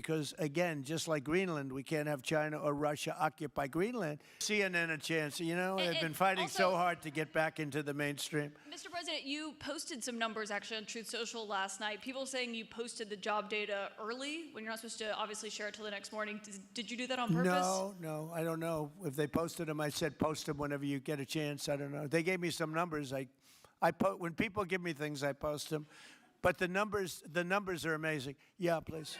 Because, again, just like Greenland, we can't have China or Russia occupy Greenland. CNN a chance. You know, they've been fighting so hard to get back into the mainstream. Mr. President, you posted some numbers actually on Truth Social last night. People saying you posted the job data early when you're not supposed to obviously share it till the next morning. Did you do that on purpose? No, I don't know. If they posted them, I said post them whenever you get a chance. I don't know. They gave me some numbers. When people give me things, I post them. But the numbers are amazing. Yeah, please.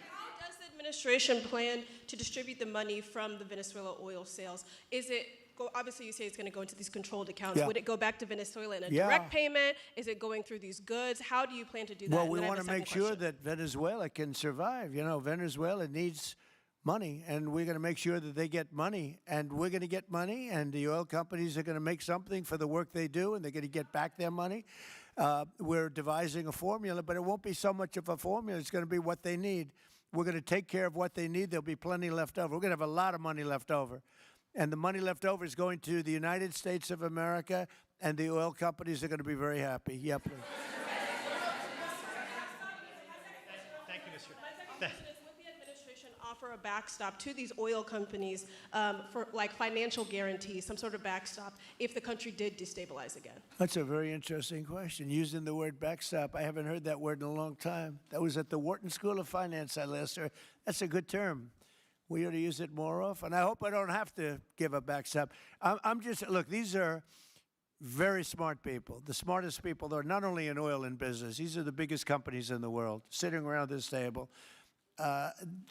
How does the administration plan to distribute the money from the Venezuela oil sales? Is it, obviously you say it's going to go into these controlled accounts. Yeah. Would it go back to Venezuela in a direct payment? Is it going through these goods? How do you plan to do that? Well, we want to make sure that Venezuela can survive. You know, Venezuela needs money, and we're going to make sure that they get money, and we're going to get money, and the oil companies are going to make something for the work they do, and they're going to get back their money. We're devising a formula, but it won't be so much of a formula. It's going to be what they need. We're going to take care of what they need. There'll be plenty left over. We're going to have a lot of money left over. And the money left over is going to the United States of America, and the oil companies are going to be very happy. Yeah, please. Thank you, Mr. My second question is, would the administration offer a backstop to these oil companies for like financial guarantees, some sort of backstop, if the country did destabilize again? That's a very interesting question. Using the word backstop, I haven't heard that word in a long time. That was at the Wharton School of Finance I last heard. That's a good term. We ought to use it more often. I hope I don't have to give a backstop. Look, these are very smart people, the smartest people. They're not only in oil and business. These are the biggest companies in the world sitting around this table.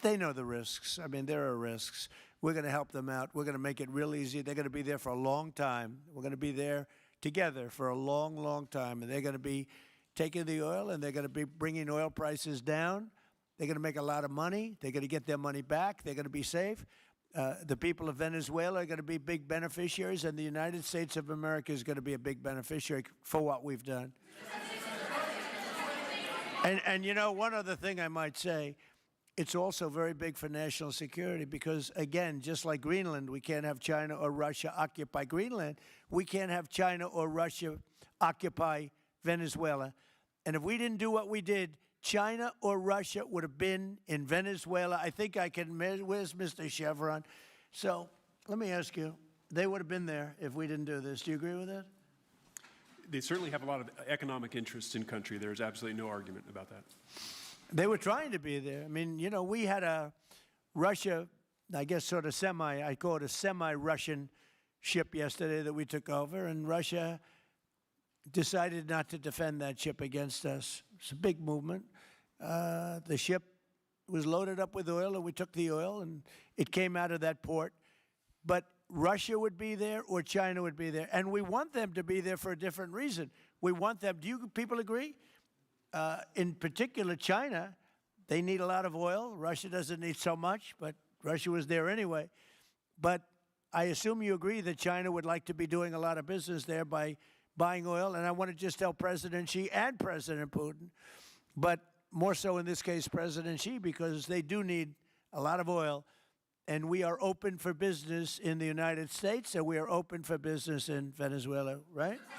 They know the risks. I mean, there are risks. We're going to help them out. We're going to make it real easy. They're going to be there for a long time. We're going to be there together for a long, long time. And they're going to be taking the oil, and they're going to be bringing oil prices down. They're going to make a lot of money. They're going to get their money back. They're going to be safe. The people of Venezuela are going to be big beneficiaries, and the United States of America is going to be a big beneficiary for what we've done. And you know, one other thing I might say, it's also very big for national security because, again, just like Greenland, we can't have China or Russia occupy Greenland. We can't have China or Russia occupy Venezuela. And if we didn't do what we did, China or Russia would have been in Venezuela. I think I can measure. Where's Mr. Chevron? So let me ask you, they would have been there if we didn't do this. Do you agree with that? They certainly have a lot of economic interests in country. There's absolutely no argument about that. They were trying to be there. I mean, you know, we had a Russia, I guess sort of I call it a semi-Russian ship yesterday that we took over, and Russia decided not to defend that ship against us. It's a big movement. The ship was loaded up with oil, and we took the oil, and it came out of that port. But Russia would be there or China would be there. And we want them to be there for a different reason. We want them, do you people agree? In particular, China, they need a lot of oil. Russia doesn't need so much, but Russia was there anyway. But I assume you agree that China would like to be doing a lot of business there by buying oil. And I want to just tell President Xi and President Putin, but more so in this case, President Xi, because they do need a lot of oil. And we are open for business in the United States, and we are open for business in Venezuela, right?